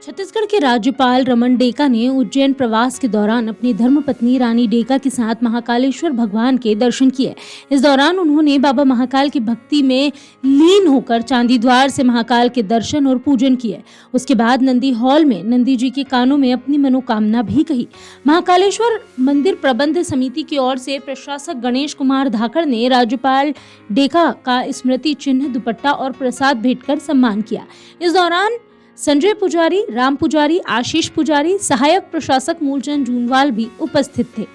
छत्तीसगढ़ के राज्यपाल रमन डेका ने उज्जैन प्रवास के दौरान अपनी धर्मपत्नी रानी डेका के साथ महाकालेश्वर भगवान के दर्शन किए। इस दौरान उन्होंने बाबा महाकाल की भक्ति में लीन होकर चांदी द्वार से महाकाल के दर्शन और पूजन किए। उसके बाद नंदी हॉल में नंदी जी के कानों में अपनी मनोकामना भी कही। महाकालेश्वर मंदिर प्रबंध समिति की ओर से प्रशासक गणेश कुमार धाकड़ ने राज्यपाल डेका का स्मृति चिन्ह, दुपट्टा और प्रसाद भेंट कर सम्मान किया। इस दौरान संजय पुजारी, राम पुजारी, आशीष पुजारी, सहायक प्रशासक मूलचंद जूनवाल भी उपस्थित थे।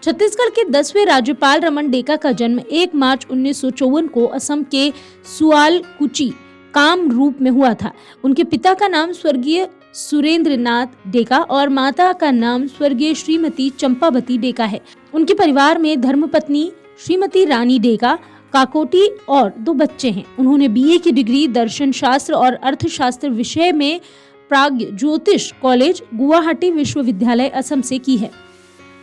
छत्तीसगढ़ के 10वें राज्यपाल रमन डेका का जन्म 1 मार्च 1954 को असम के सुआलकुची कामरूप में हुआ था। उनके पिता का नाम स्वर्गीय सुरेंद्रनाथ डेका और माता का नाम स्वर्गीय श्रीमती चंपावती डेका है। उनके परिवार में धर्मपत्नी श्रीमती रानी डेका, काकोटी और 2 बच्चे हैं। उन्होंने बीए की डिग्री दर्शन शास्त्र और अर्थशास्त्र विषय में प्राग्य ज्योतिष कॉलेज, गुवाहाटी विश्वविद्यालय, असम से की है।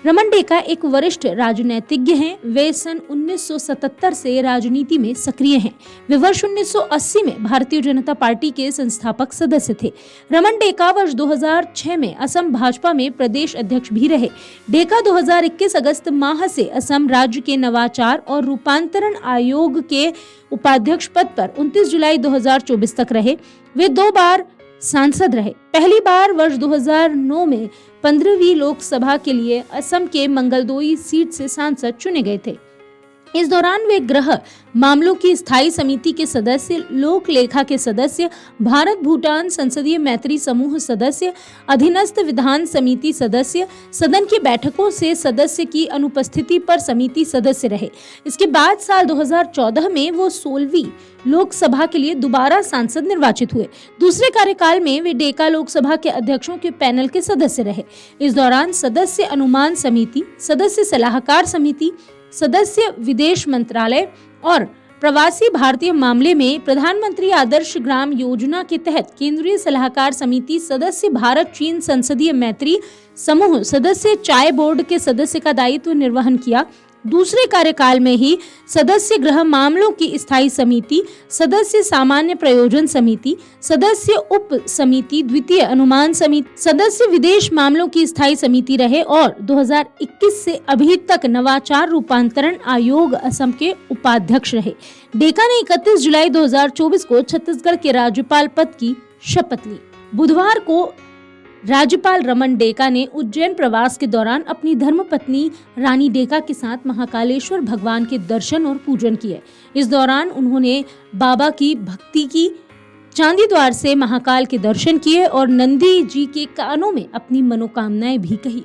रमन डेका एक वरिष्ठ राजनीतिज्ञ हैं। वे सन 1977 से राजनीति में सक्रिय हैं। वे वर्ष 1980 में भारतीय जनता पार्टी के संस्थापक सदस्य थे। रमन डेका वर्ष 2006 में असम भाजपा में प्रदेश अध्यक्ष भी रहे। डेका 2021 अगस्त माह से असम राज्य के नवाचार और रूपांतरण आयोग के उपाध्यक्ष पद पर 29 जुलाई 2024 तक रहे। वे 2 बार सांसद रहे। पहली बार वर्ष 2009 में 15वीं लोकसभा के लिए असम के मंगलदोई सीट से सांसद चुने गए थे। इस दौरान वे गृह मामलों की स्थायी समिति के सदस्य, लोक लेखा के सदस्य, भारत भूटान संसदीय मैत्री समूह सदस्य, अधीनस्थ विधान समिति सदस्य, सदन की बैठकों से सदस्य की अनुपस्थिति पर समिति सदस्य रहे। इसके बाद साल 2014 में वो 16वीं लोकसभा के लिए दोबारा सांसद निर्वाचित हुए। दूसरे कार्यकाल में वे डेका लोकसभा के अध्यक्षों के पैनल के सदस्य रहे। इस दौरान सदस्य अनुमान समिति, सदस्य सलाहकार समिति, सदस्य विदेश मंत्रालय और प्रवासी भारतीय मामले में प्रधानमंत्री आदर्श ग्राम योजना के तहत केंद्रीय सलाहकार समिति, सदस्य भारत चीन संसदीय मैत्री समूह, सदस्य चाय बोर्ड के सदस्य का दायित्व निर्वहन किया। दूसरे कार्यकाल में ही सदस्य गृह मामलों की स्थायी समिति, सदस्य सामान्य प्रयोजन समिति, सदस्य उप समिति, द्वितीय अनुमान समिति, सदस्य विदेश मामलों की स्थायी समिति रहे और 2021 से अभी तक नवाचार रूपांतरण आयोग असम के उपाध्यक्ष रहे। डेका ने 31 जुलाई 2024 को छत्तीसगढ़ के राज्यपाल पद की शपथ ली। बुधवार को राज्यपाल रमन डेका ने उज्जैन प्रवास के दौरान अपनी धर्मपत्नी रानी डेका के साथ महाकालेश्वर भगवान के दर्शन और पूजन किए। इस दौरान उन्होंने बाबा की भक्ति की, चांदी द्वार से महाकाल के दर्शन किए और नंदी जी के कानों में अपनी मनोकामनाएं भी कही।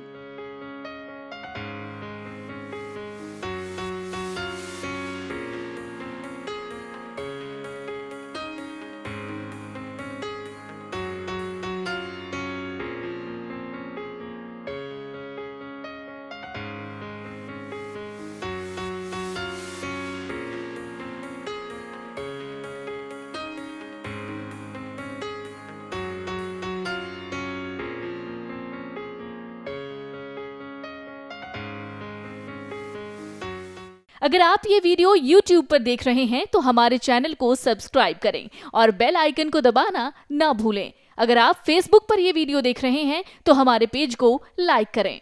अगर आप ये वीडियो YouTube पर देख रहे हैं तो हमारे चैनल को सब्सक्राइब करें और बेल आइकन को दबाना ना भूलें। अगर आप Facebook पर ये वीडियो देख रहे हैं तो हमारे पेज को लाइक करें।